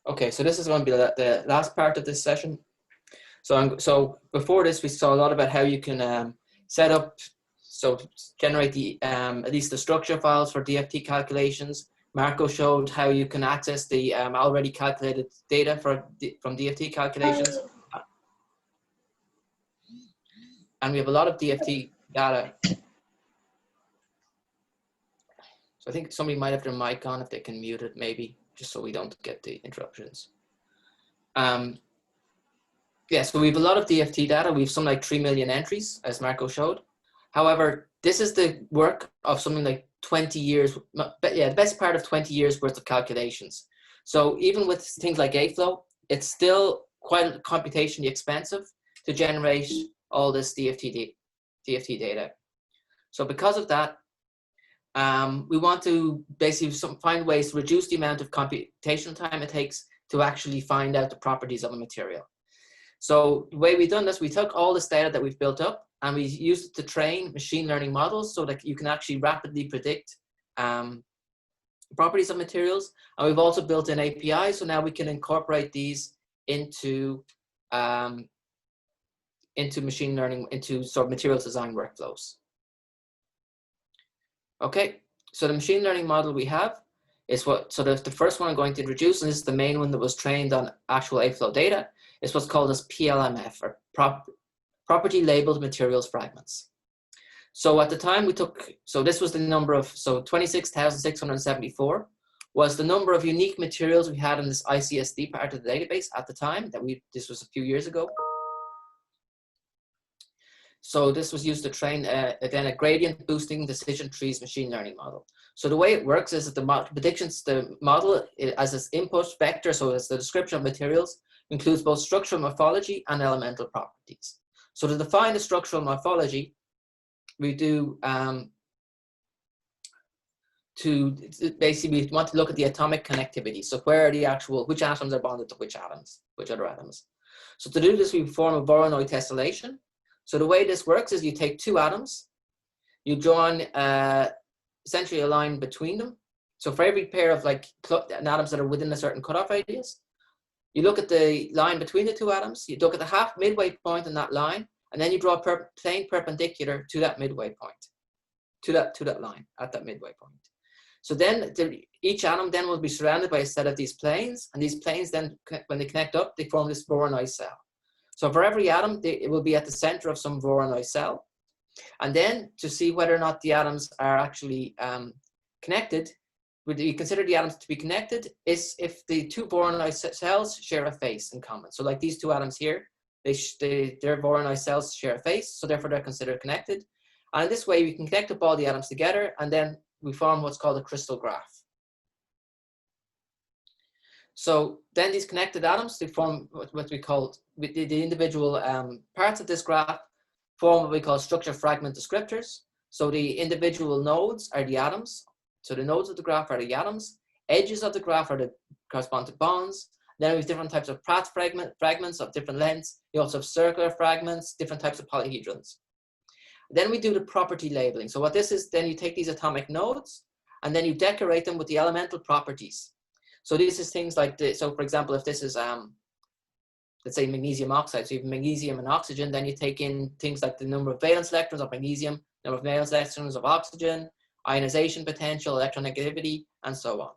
Okay, so this is going to be the last part of this session. So before this, we saw a lot about how you can set up, so generate the at least the structure files for DFT calculations. Marco showed how you can access the already calculated data from DFT calculations. And we have a lot of DFT data. So I think somebody might have their mic on if they can mute it, maybe, just so we don't get the interruptions. Yeah, so we have a lot of DFT data. We have something like 3 million entries, as Marco showed. However, this is the work of something like 20 years, yeah, the best part of 20 years worth of calculations. So even with things like AFLOW, it's still quite computationally expensive to generate all this DFT data. So because of that, we want to basically find ways to reduce the amount of computational time it takes to actually find out the properties of a material. So the way we've done this, we took all this data that we've built up and we used it to train machine learning models so that you can actually rapidly predict properties of materials. And we've also built an API, so now we can incorporate these into machine learning, into sort of materials design workflows. Okay, so the machine learning model we have is the first one I'm going to introduce, and this is the main one that was trained on actual AFLOW data, is what's called as PLMF, or Property Labeled Materials Fragments. So at the time we took, so this was the number of, so 26,674 was the number of unique materials we had in this ICSD part of the database at the time, this was a few years ago. So this was used to train then a gradient boosting decision trees machine learning model. So the way it works is that the model as its input vector, so as the description of materials, includes both structural morphology and elemental properties. So to define the structural morphology, we do basically we want to look at the atomic connectivity. So where are the which atoms are bonded to which other atoms. So to do this, we perform a Voronoi tessellation. So the way this works is you take two atoms, you draw essentially a line between them. So for every pair of atoms that are within a certain cutoff radius, you look at the line between the two atoms, you look at the half midway point in that line, and then you draw a plane perpendicular to that midway point, to that line at that midway point. So then each atom then will be surrounded by a set of these planes, and these planes then, when they connect up, they form this Voronoi cell. So for every atom, it will be at the center of some Voronoi cell. And then to see whether or not the atoms are actually connected, you consider the atoms to be connected is if the two Voronoi cells share a face in common. So like these two atoms here, their Voronoi cells share a face, so therefore they're considered connected. And in this way, we can connect up all the atoms together, and then we form what's called a crystal graph. So then these connected atoms, they form what we call, the individual parts of this graph form what we call structure fragment descriptors. So the individual nodes are the atoms. So the nodes of the graph are the atoms. Edges of the graph are the correspond to bonds. Then we have different types of Pratt fragments of different lengths. You also have circular fragments, different types of polyhedrons. Then we do the property labeling. So what this is, then you take these atomic nodes and then you decorate them with the elemental properties. So this is things like this. So for example, if this is, let's say magnesium oxide, so you have magnesium and oxygen, then you take in things like the number of valence electrons of magnesium, number of valence electrons of oxygen, ionization potential, electronegativity, and so on.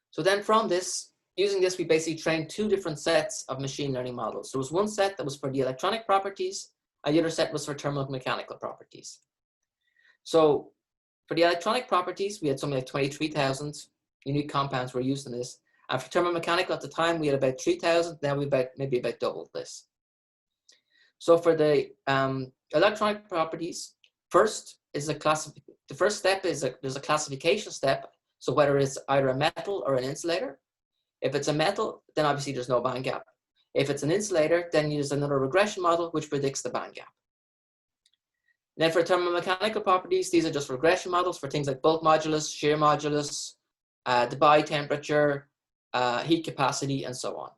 So then from this, using this, we basically trained two different sets of machine learning models. There was one set that was for the electronic properties, and the other set was for thermomechanical properties. So for the electronic properties, we had something like 23,000 unique compounds were used in this. And for thermomechanical at the time, we had about 3,000. Now we maybe about doubled this. So for the electronic properties, the first step is there's a classification step. So whether it's either a metal or an insulator. If it's a metal, then obviously there's no band gap. If it's an insulator, then there's another regression model which predicts the band gap. Then for thermomechanical properties, these are just regression models for things like bulk modulus, shear modulus, Debye temperature, heat capacity, and so on.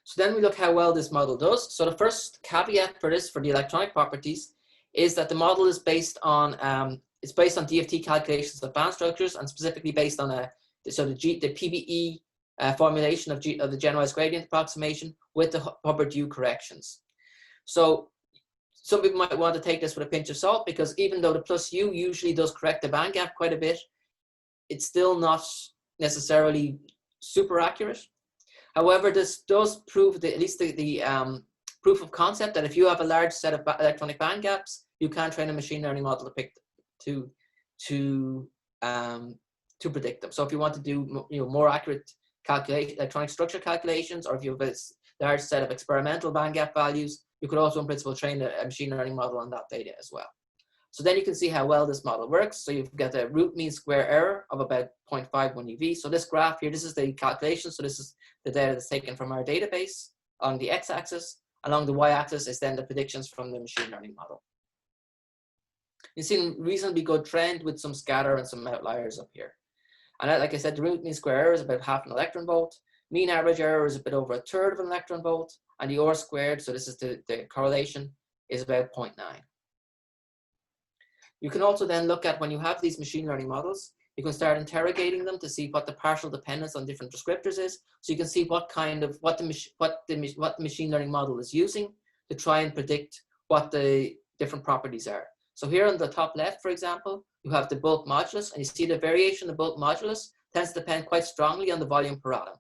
So then we look how well this model does. So the first caveat for this, for the electronic properties, is that the model is based on it's based on DFT calculations of band structures, and specifically based on the PBE formulation of the generalized gradient approximation with the Hubbard U corrections. So some people might want to take this with a pinch of salt, because even though the plus U usually does correct the band gap quite a bit, it's still not necessarily super accurate. However, this does prove at least the proof of concept that if you have a large set of electronic band gaps, you can train a machine learning model to pick to predict them. So if you want to do more accurate electronic structure calculations, or if you have a large set of experimental band gap values, you could also in principle train a machine learning model on that data as well. So then you can see how well this model works. So you've got a root mean square error of about 0.51 EV. So this graph here, this is the calculation. So this is the data that's taken from our database on the x-axis. Along the y-axis is then the predictions from the machine learning model. You see a reasonably good trend with some scatter and some outliers up here. And like I said, the root mean square error is about half an electron volt. Mean average error is a bit over a third of an electron volt. And the R squared, so this is the correlation, is about 0.9. You can also then look at, when you have these machine learning models, you can start interrogating them to see what the partial dependence on different descriptors is. So you can see what the machine learning model is using to try and predict what the different properties are. So here on the top left, for example, you have the bulk modulus, and you see the variation of the bulk modulus tends to depend quite strongly on the volume per atom.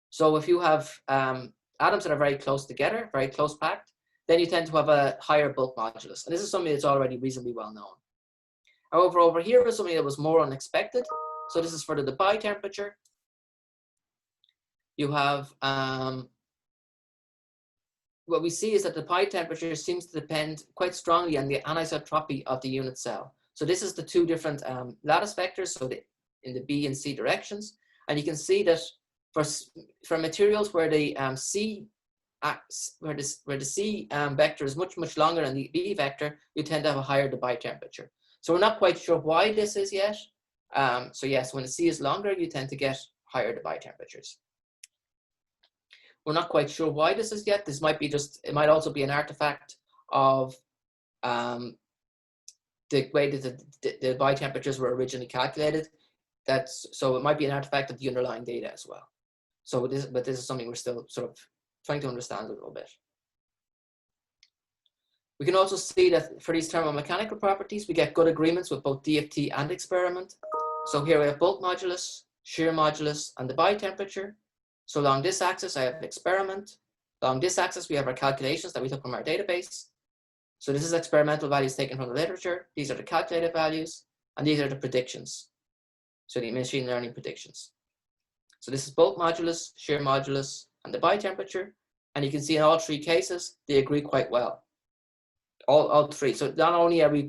So if you have atoms that are very close together, very close packed, then you tend to have a higher bulk modulus. And this is something that's already reasonably well known. However, over here is something that was more unexpected. So this is for the Debye temperature. You have, what we see is that the Debye temperature seems to depend quite strongly on the anisotropy of the unit cell. So this is the two different lattice vectors, so in the B and C directions. And you can see that for materials where the C vector is much longer than the B vector, you tend to have a higher Debye temperature. So we're not quite sure why this is yet. So yes, when the C is longer, you tend to get higher Debye temperatures. We're not quite sure why this is yet. This might be it might also be an artifact of the way that the Debye temperatures were originally calculated. So it might be an artifact of the underlying data as well. So but this is something we're still sort of trying to understand a little bit. We can also see that for these thermomechanical properties, we get good agreements with both DFT and experiment. So here we have bulk modulus, shear modulus, and the Debye temperature. So along this axis, I have experiment. Along this axis, we have our calculations that we took from our database. So this is experimental values taken from the literature. These are the calculated values, and these are the predictions. So the machine learning predictions. So this is bulk modulus, shear modulus, and the Debye temperature. And you can see in all three cases, they agree quite well. All three. So not only are we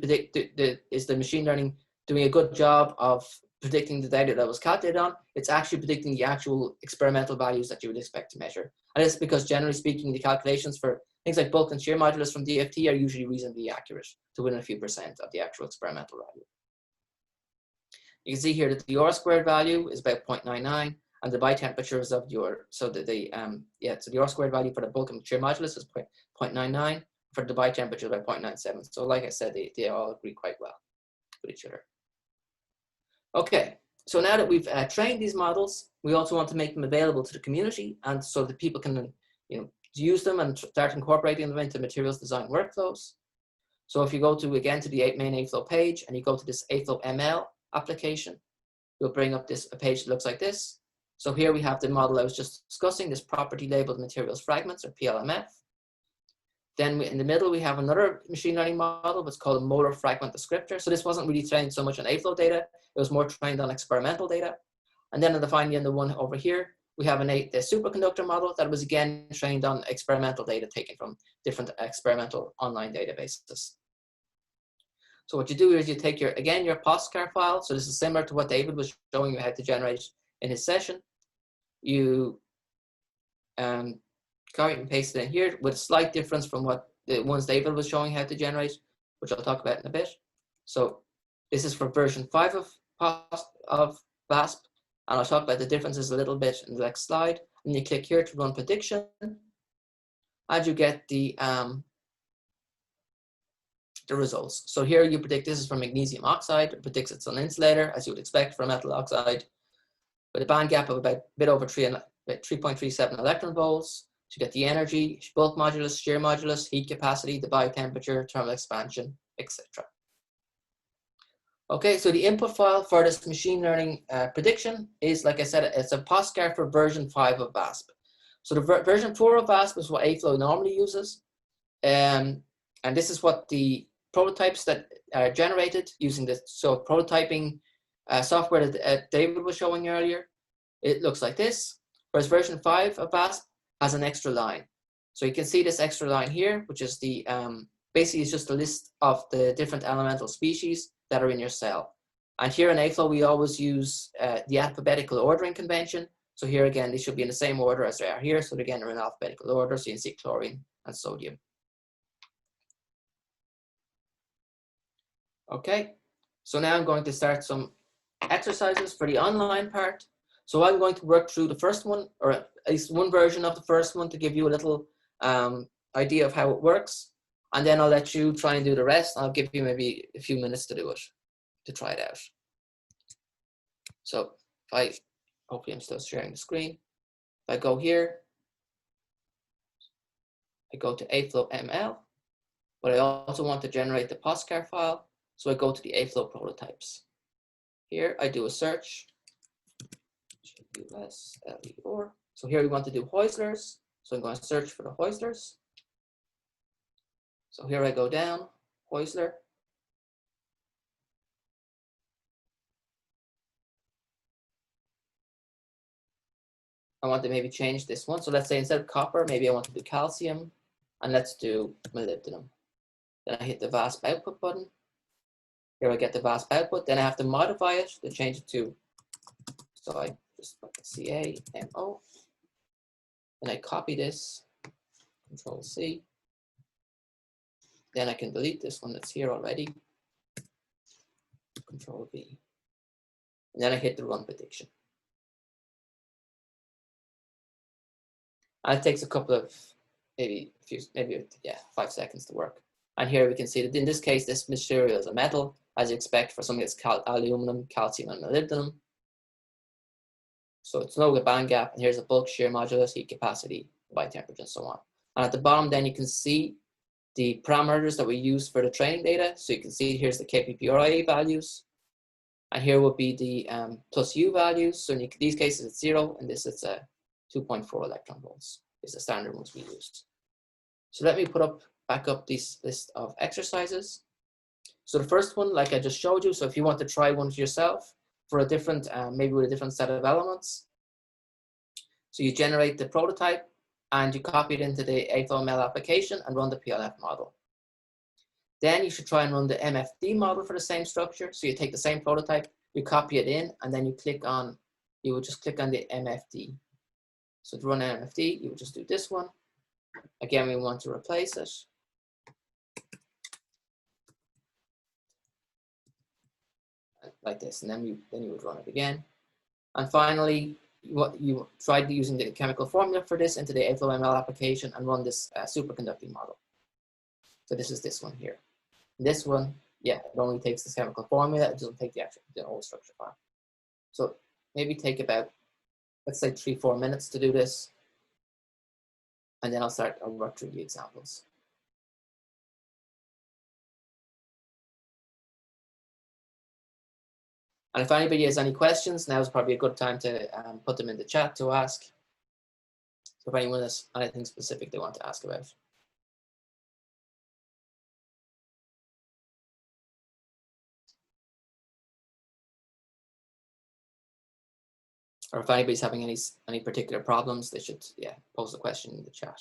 is the machine learning doing a good job of predicting the data that was calculated on, it's actually predicting the actual experimental values that you would expect to measure. And it's because generally speaking, the calculations for things like bulk and shear modulus from DFT are usually reasonably accurate to within a few percent of the actual experimental value. You can see here that the R squared value is about 0.99, and the Debye temperature is of your, so that so the R squared value for the bulk and shear modulus is 0.99. For the Debye temperature by 0.97. So like I said, they all agree quite well with each other. Okay, so now that we've trained these models, we also want to make them available to the community, and so that people can use them and start incorporating them into materials design workflows. So if you go to, again, to the main AFLOW page, and you go to this AFLOW-ML application, you'll bring up a page that looks like this. So here we have the model I was just discussing, this property labeled materials fragments, or PLMF. Then in the middle, we have another machine learning model, what's called a molar fragment descriptor. So this wasn't really trained so much on AFLOW data. It was more trained on experimental data. And then finally, in the one over here, we have the superconductor model that was again trained on experimental data taken from different experimental online databases. So what you do is you take your Poscar file. So this is similar to what David was showing you how to generate in his session. You copy and paste it in here with a slight difference from what the ones David was showing how to generate, which I'll talk about in a bit. So this is for version 5 of VASP, and I'll talk about the differences a little bit in the next slide. And you click here to run prediction, and you get the the results. So here you predict this is from magnesium oxide. It predicts it's an insulator, as you would expect for metal oxide, with a band gap of about a bit over 3.37 electron volts. So you get the energy, bulk modulus, shear modulus, heat capacity, the biotemperature, thermal expansion, etc. Okay, so the input file for this machine learning prediction is, like I said, it's a Poscar for version 5 of VASP. So the version 4 of VASP is what AFLOW normally uses. And this is what the prototypes that are generated using the prototyping software that David was showing earlier. It looks like this, whereas version 5 of VASP has an extra line. So you can see this extra line here, which is the, basically it's just a list of the different elemental species that are in your cell. And here in AFLOW, we always use the alphabetical ordering convention. So here again, they should be in the same order as they are here. So again, they're in alphabetical order. So you can see chlorine and sodium. Okay, so now I'm going to start some exercises for the online part. So I'm going to work through the first one, or at least one version of the first one, to give you a little idea of how it works. And then I'll let you try and do the rest. I'll give you maybe a few minutes to do it, to try it out. So hopefully I'm still sharing the screen. If I go here, I go to AFLOW-ML, but I also want to generate the Poscar file. So I go to the AFLOW prototypes. Here I do a search. So here we want to do Heuslers. So I'm going to search for the Heuslers. So here I go down, Heusler. I want to maybe change this one. So let's say instead of copper, maybe I want to do calcium, and let's do molybdenum. Then I hit the VASP output button. Here I get the VASP output. Then I have to modify it to change it to, so I just put CAMO. Then I copy this, Control C. Then I can delete this one that's here already. Control V. And then I hit the run prediction. And it takes a couple of, maybe 5 seconds to work. And here we can see that in this case, this material is a metal, as you expect for something that's aluminum, calcium, and molybdenum. So it's no band gap, and here's a bulk, shear modulus, heat capacity, biotemperature, and so on. And at the bottom, then you can see the parameters that we use for the training data. So you can see here's the KPPRIA values, and here will be the plus U values. So in these cases, it's 0, and this is a 2.4 electron volts. Is the standard ones we use. So let me put back up this list of exercises. So the first one, like I just showed you, so if you want to try one for yourself for a different, maybe with a different set of elements. So you generate the prototype and you copy it into the AFLOW-ML application and run the PLMF model. Then you should try and run the MFD model for the same structure. So you take the same prototype, you copy it in, and then you would just click on the MFD. So to run MFD, you would just do this one. Again, we want to replace it. Like this, and then you would run it again. And finally, you tried using the chemical formula for this into the AFLOW-ML application and run this superconducting model. So this is this one here. And this one, yeah, it only takes this chemical formula. It doesn't take the whole structure file. So maybe take about, let's say 3-4 minutes to do this. And then I'll work through the examples. And if anybody has any questions, now is probably a good time to put them in the chat to ask. So if anyone has anything specific they want to ask about. Or if anybody's having any particular problems, they should, yeah, post a question in the chat.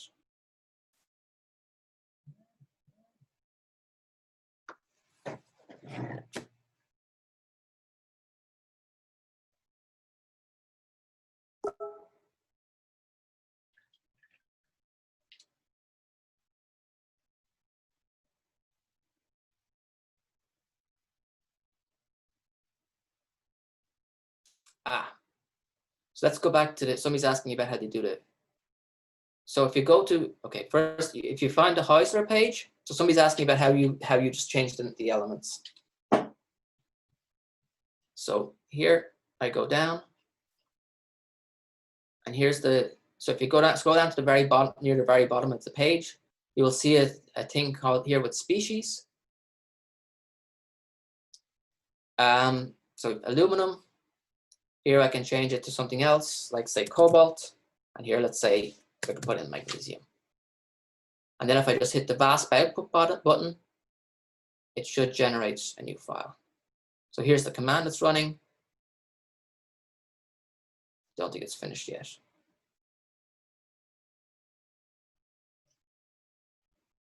So let's go back to somebody's asking about how they do So if you go to, okay, first, if you find the Heisler page, so somebody's asking about how you just changed the elements. So here I go down, and here's the, so if you go down, scroll down to the very bottom, near the very bottom of the page, you will see a thing called here with species. So aluminum, here I can change it to something else, like say cobalt, and here let's say I can put in magnesium. And then if I just hit the VASP output button, it should generate a new file. So here's the command that's running. Don't think it's finished yet.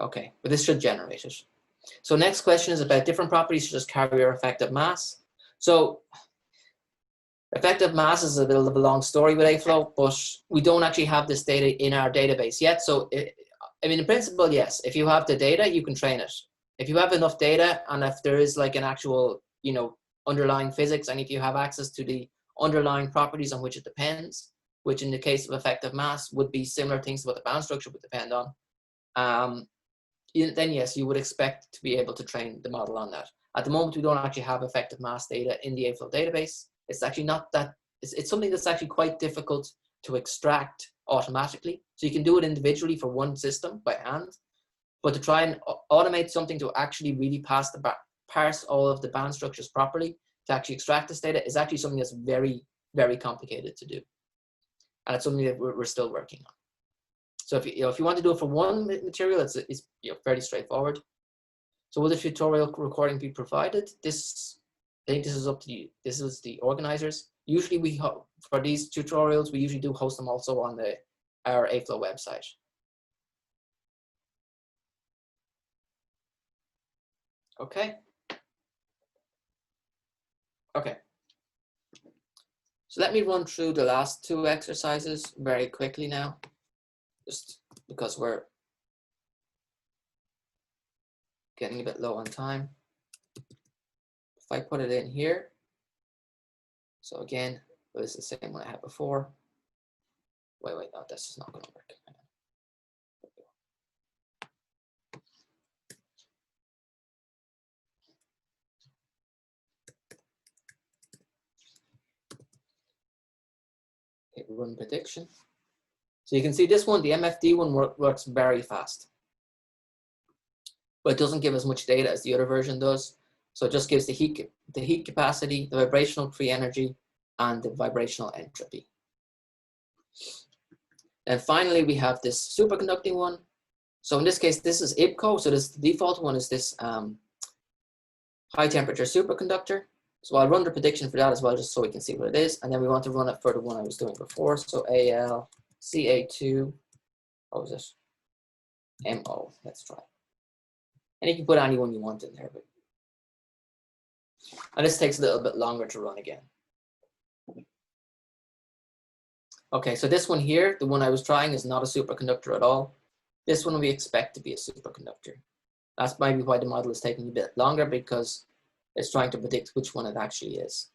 Okay, but this should generate it. So next question is about different properties such as carrier effective mass. So effective mass is a bit of a long story with AFLOW, but we don't actually have this data in our database yet. So I mean, in principle, yes, if you have the data, you can train it. If you have enough data, and if there is like an actual, you know, underlying physics, and if you have access to the underlying properties on which it depends, which in the case of effective mass would be similar things to what the band structure would depend on, then yes, you would expect to be able to train the model on that. At the moment, we don't actually have effective mass data in the AFLOW database. It's actually not that, it's something that's actually quite difficult to extract automatically. So you can do it individually for one system by hand, but to try and automate something to actually really parse all of the band structures properly to actually extract this data is actually something that's very, very complicated to do. And it's something that we're still working on. So if you want to do it for one material, it's fairly straightforward. So will the tutorial recording be provided? I think this is up to you. This is the organizers. Usually for these tutorials, we usually do host them also on our AFLOW website. Okay. Okay. So let me run through the last two exercises very quickly now, just because we're getting a bit low on time. If I put it in here, so again, this is the same one I had before. Wait, no, this is not going to work. Okay, run prediction. So you can see this one, the MFD one works very fast, but it doesn't give as much data as the other version does. So it just gives the heat capacity, the vibrational free energy, and the vibrational entropy. And finally, we have this superconducting one. So in this case, this is IBCO. So this, the default one is this high temperature superconductor. So I'll run the prediction for that as well, just so we can see what it is. And then we want to run it for the one I was doing before. So ALCA2, what was it? MO, let's try. And you can put any one you want in there. And this takes a little bit longer to run again. Okay, so this one here, the one I was trying, is not a superconductor at all. This one we expect to be a superconductor. That's maybe why the model is taking a bit longer, because it's trying to predict which one it actually is.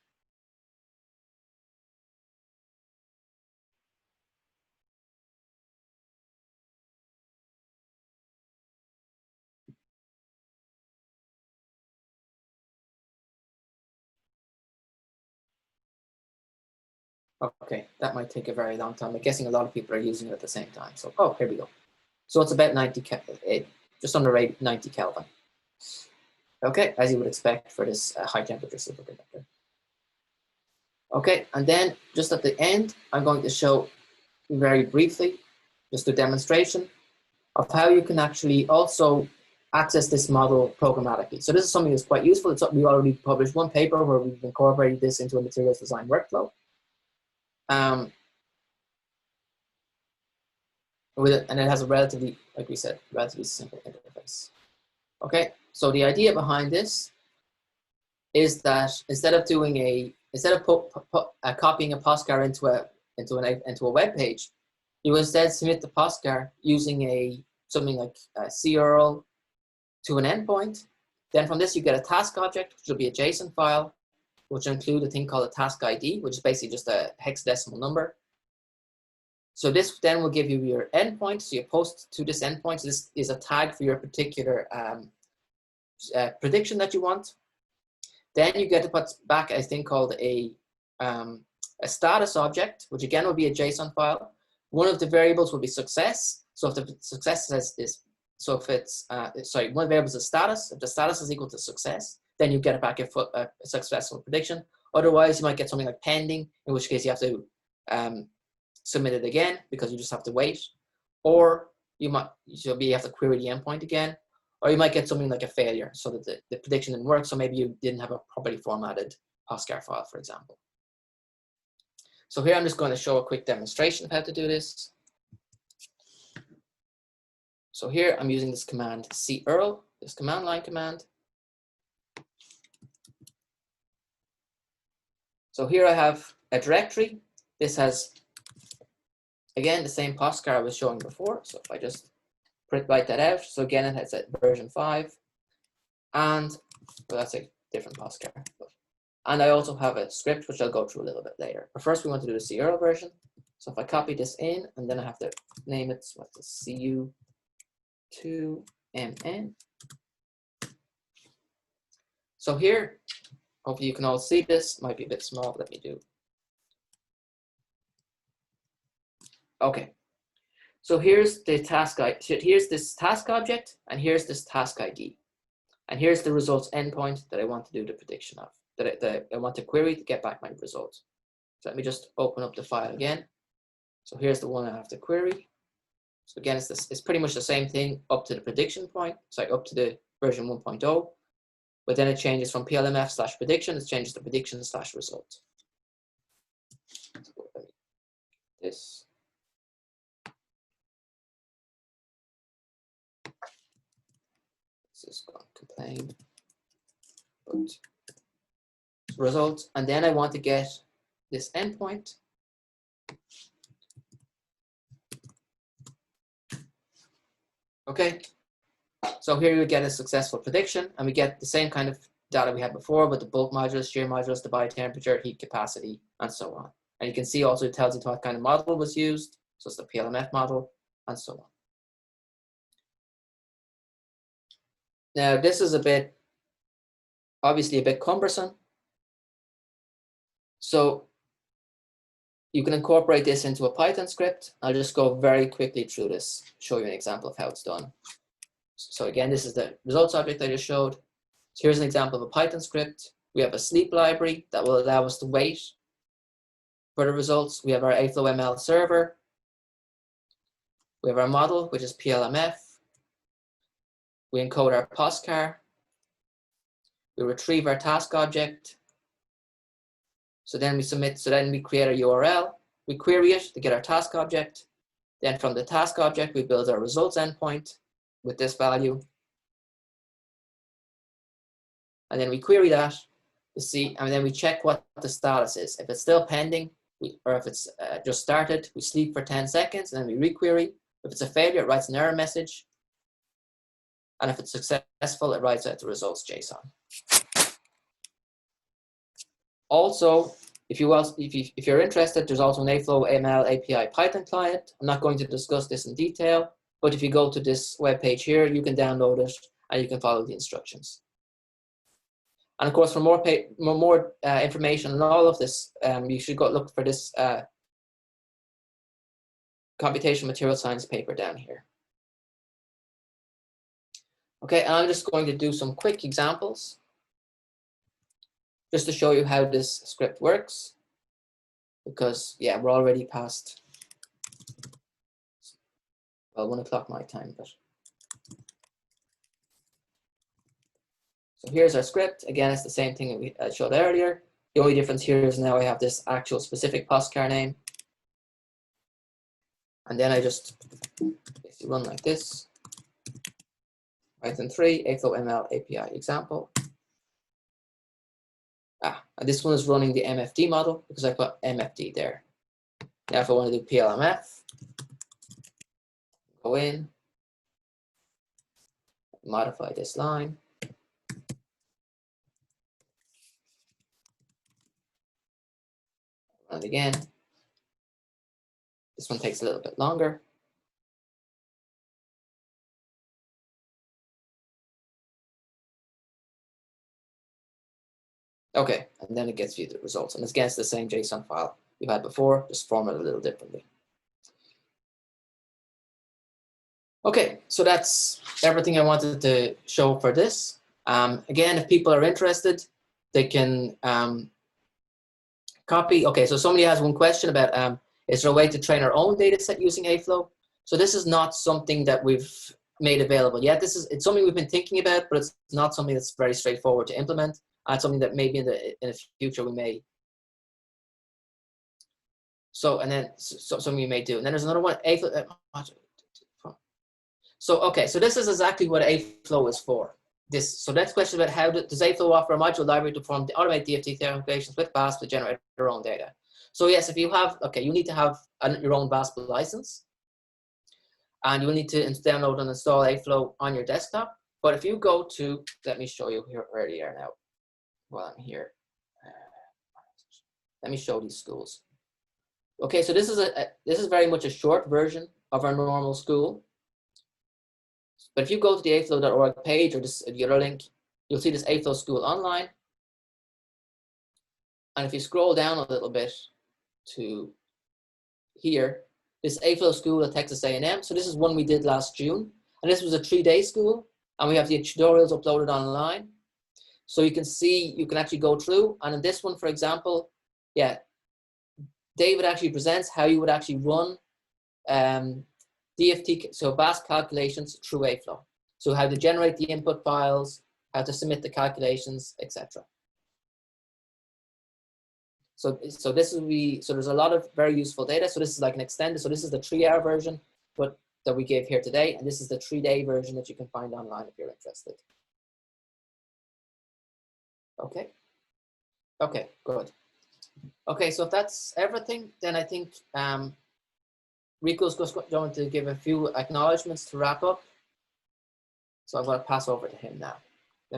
Okay, that might take a very long time. I'm guessing a lot of people are using it at the same time. So, oh, here we go. So it's about 90 Kelvin, just under 90 Kelvin. Okay, as you would expect for this high temperature superconductor. Okay, and then just at the end, I'm going to show very briefly, just a demonstration of how you can actually also access this model programmatically. So this is something that's quite useful. It's something we already published one paper where we've incorporated this into a materials design workflow. And it has a relatively, like we said, relatively simple interface. Okay, so the idea behind this is that instead of copying a Poscar into a web page, you instead submit the Poscar using something like a CURL to an endpoint. Then from this you get a task object, which will be a JSON file, which will include a thing called a task ID, which is basically just a hexadecimal number. So this then will give you your endpoint. So you post to this endpoint. So this is a tag for your particular prediction that you want. Then you get to put back a thing called a status object, which again will be a JSON file. One of the variables will be success. So if the success says this, so if it's, sorry, one variable is status. If the status is equal to success, then you get back a successful prediction. Otherwise, you might get something like pending, in which case you have to submit it again because you just have to wait. Or you might have to query the endpoint again. Or you might get something like a failure, so that the prediction didn't work. So maybe you didn't have a properly formatted Poscar file, for example. So here I'm just going to show a quick demonstration of how to do this. So here I'm using this command curl, this command line command. So here I have a directory. This has, again, the same Poscar I was showing before. So if I just write that out. So again, it has a version 5. And well, that's a different Poscar. And I also have a script, which I'll go through a little bit later. But first we want to do the curl version. So if I copy this in, and then I have to name it, what's the cu2mn. So here, hopefully you can all see this. Might be a bit small. Let me do. Okay. So here's the task. Here's this task object, and here's this task ID, and here's the results endpoint that I want to do the prediction of. That I want to query to get back my results. So let me just open up the file again. So here's the one I have to query. So again, it's pretty much the same thing up to the prediction point. Sorry, up to the version 1.0. But then it changes from PLMF/prediction. It changes to prediction/result. This. This is going to complain. But results, and then I want to get this endpoint. Okay, so here we get a successful prediction, and we get the same kind of data we had before, with the bulk modulus, shear modulus, the biotemperature, heat capacity, and so on. And you can see also it tells you what kind of model was used, so it's the PLMF model, and so on. Now this is obviously a bit cumbersome. So you can incorporate this into a Python script. I'll just go very quickly through this, show you an example of how it's done. So again, this is the results object I just showed. So here's an example of a Python script. We have a sleep library that will allow us to wait for the results. We have our AFLOW-ML server. We have our model, which is PLMF. We encode our Poscar. We retrieve our task object. So then we submit, so then we create a URL. We query it to get our task object. Then from the task object, we build our results endpoint with this value. And then we query that to see, and then we check what the status is. If it's still pending, or if it's just started, we sleep for 10 seconds, and then we requery. If it's a failure, it writes an error message. And if it's successful, it writes out the results JSON. Also, if you're interested, there's also an AFLOW-ML API Python client. I'm not going to discuss this in detail, but if you go to this web page here, you can download it and you can follow the instructions. And of course, for more information on all of this, you should go look for this computational material science paper down here. Okay, and I'm just going to do some quick examples just to show you how this script works, because yeah, we're already past, well, 1 o'clock my time, but. So here's our script. Again, it's the same thing that we showed earlier. The only difference here is now I have this actual specific Poscar name. And then I just basically run like this. Python 3, AFLOW-ML API example. And this one is running the MFD model because I put MFD there. Now if I want to do PLMF, go in, modify this line. Run it again. This one takes a little bit longer. Okay, and then it gets you the results. And again, it's the same JSON file you had before, just formatted a little differently. Okay, so that's everything I wanted to show for this. Again, if people are interested, they can copy. Okay, so somebody has one question about, is there a way to train our own data set using AFLOW? So this is not something that we've made available yet. It's something we've been thinking about, but it's not something that's very straightforward to implement. It's something that maybe in the future we may. So, and then something we may do. And then there's another one, AFLOW. So, okay, so this is exactly what AFLOW is for. So next question about how does AFLOW offer a module library to perform the automated DFT calculations with VASP to generate their own data? So yes, if you have, okay, you need to have your own VASP license, and you'll need to download and install AFLOW on your desktop. But if you go to, let me show you here where they are now. While I'm here, let me show these schools. Okay, so this is very much a short version of our normal school. But if you go to the aflow.org page or the other link, you'll see this AFLOW School Online. And if you scroll down a little bit to here, this AFLOW School at Texas A&M. So this is one we did last June. And this was a 3-day school. And we have the tutorials uploaded online. So you can see, you can actually go through. And in this one, for example, yeah, David actually presents how you would actually run DFT, so VASP calculations through AFLOW. So how to generate the input files, how to submit the calculations, etc. So this is so there's a lot of very useful data. So this is like an extended, so this is the 3-hour version, but that we gave here today. And this is the 3-day version that you can find online if you're interested. Okay. Okay, good. Okay, so if that's everything, then I think Rico's just going to give a few acknowledgements to wrap up. So I'm going to pass over to him now.